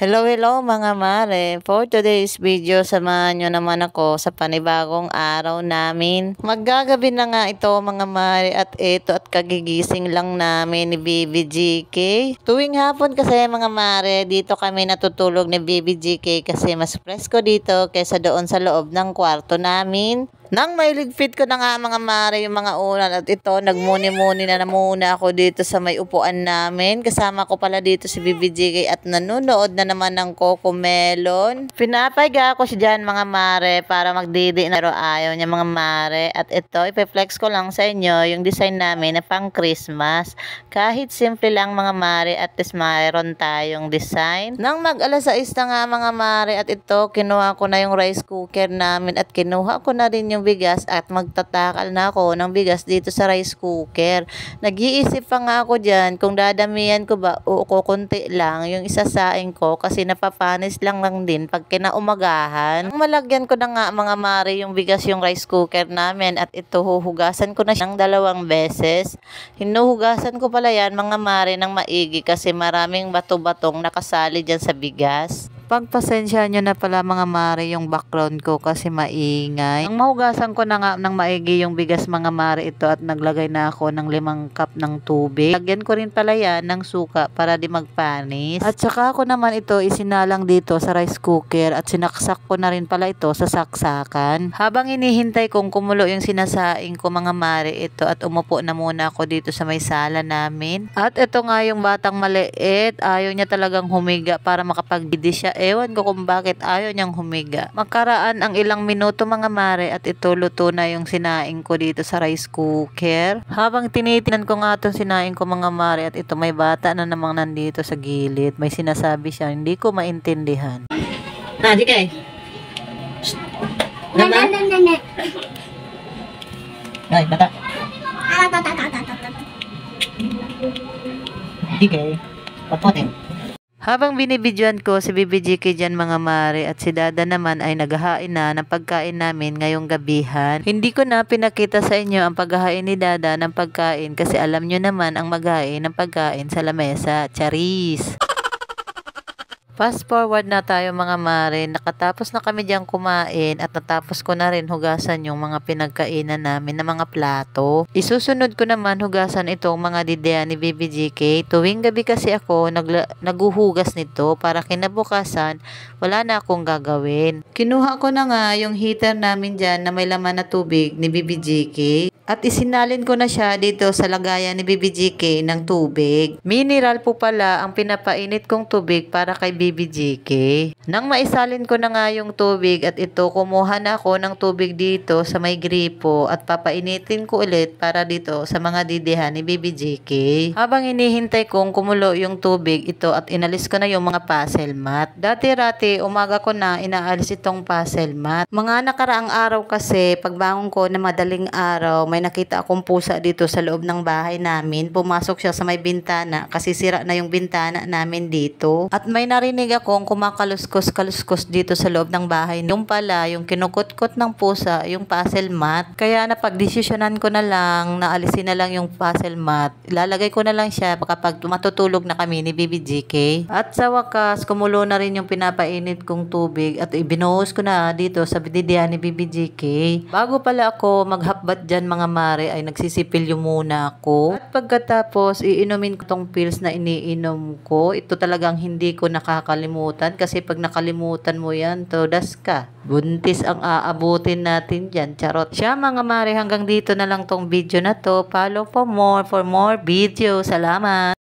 Hello, hello mga mare. For today's video, samahan nyo naman ako sa panibagong araw namin. Maggagabi na nga ito mga mare at ito at kagigising lang namin ni Baby GK. Tuwing hapon kasi mga mare, dito kami natutulog ni Baby GK kasi mas presko dito kaysa doon sa loob ng kwarto namin. Nang mailigpit ko na nga mga mare yung mga ulan at ito, nagmuni-muni na muna ako dito sa may upuan namin. Kasama ko pala dito si BBGK at nanonood na naman ng Coco Melon. Pinapahiga ko siya dyan mga mare para magdidi na ayaw niya mga mare. At ito, ipeflex ko lang sa inyo yung design namin na pang Christmas. Kahit simple lang mga mare at least mayroon tayong design. Nang mag-alas 6 na nga mga mare at ito, kinuha ko na yung rice cooker namin at kinuha ko na rin yung bigas at magtatakal na ako ng bigas dito sa rice cooker. Nag-iisip pa nga ako dyan kung dadamihan ko ba o kukunti lang yung isasaing ko kasi napapanis lang din pag kinaumagahan. Malagyan ko na nga mga mare yung bigas yung rice cooker namin at ito huhugasan ko na siyang 2 beses. Hinuhugasan ko pala yan mga mare ng maigi kasi maraming bato-batong nakasali dyan sa bigas. Pagpasensya nyo na pala mga mare yung background ko kasi maingay. Ang mahugasan ko na nga ng maigi yung bigas mga mare ito at naglagay na ako ng 5 cup ng tubig. Lagyan ko rin pala yan ng suka para di magpanis. At saka ko naman ito isinalang dito sa rice cooker at sinaksak ko na rin pala ito sa saksakan. Habang inihintay kong kumulo yung sinasaing ko mga mare ito at umupo na muna ako dito sa may sala namin. At ito nga yung batang maliit, ayaw niya talagang humiga para makapagdidi siya. Ewan ko kung bakit ayaw niyang humiga. Magkaraan ang ilang minuto mga mare at ito luto na yung sinaing ko dito sa rice cooker. Habang tinitinan ko nga itong sinaing ko mga mare at ito may bata na namang nandito sa gilid. May sinasabi siya, hindi ko maintindihan. Di kay. Nana? Ay, bata. Di kay. Papotin. Habang binibidyoan ko si BBGK dyan mga mare at si Dada naman ay naghahain na ng pagkain namin ngayong gabihan. Hindi ko na pinakita sa inyo ang paghahain ni Dada ng pagkain kasi alam nyo naman ang maghain ng pagkain sa lamesa. Charis! Fast forward na tayo mga mare, nakatapos na kami diyang kumain at natapos ko na rin hugasan yung mga pinagkainan namin na mga plato. Isusunod ko naman hugasan itong mga dideya ni BBGK. Tuwing gabi kasi ako naguhugas nito para kinabukasan wala na akong gagawin. Kinuha ko na nga yung heater namin dyan na may laman na tubig ni BBGK. At isinalin ko na siya dito sa lagayan ni BBGK ng tubig. Mineral po pala ang pinapainit kong tubig para kay BBGK. Nang maisalin ko na nga yung tubig at ito, kumuha na ako ng tubig dito sa may gripo at papainitin ko ulit para dito sa mga didihan ni BBGK. Habang hinihintay kong kumulo yung tubig ito at inalis ko na yung mga puzzle mat. Dati-rati umaga ko na inaalis itong puzzle mat. Mga nakaraang araw kasi pagbangon ko na madaling araw, may nakita akong pusa dito sa loob ng bahay namin. Pumasok siya sa may bintana kasi sira na yung bintana namin dito. At may narinig akong kumakaluskos-kaluskos dito sa loob ng bahay. Yung pala, yung kinukutkot ng pusa, yung puzzle mat. Kaya napagdesisyonan ko na lang, naalisin na lang yung puzzle mat. Ilalagay ko na lang siya kapag matutulog na kami ni BBGK. At sa wakas, kumulo na rin yung pinapainit kong tubig at ibinuhos ko na dito sa bididihan ni BBGK. Bago pala ako maghapbat dyan mga mare ay nagsisipilyo muna ako. At pagkatapos iinumin ko tong pills na iniinom ko. Ito talagang hindi ko nakakalimutan kasi pag nakalimutan mo yan, todas ka. Buntis ang aabutin natin dyan. Charot. Siya mga mare, hanggang dito na lang tong video na to. Follow for more video. Salamat!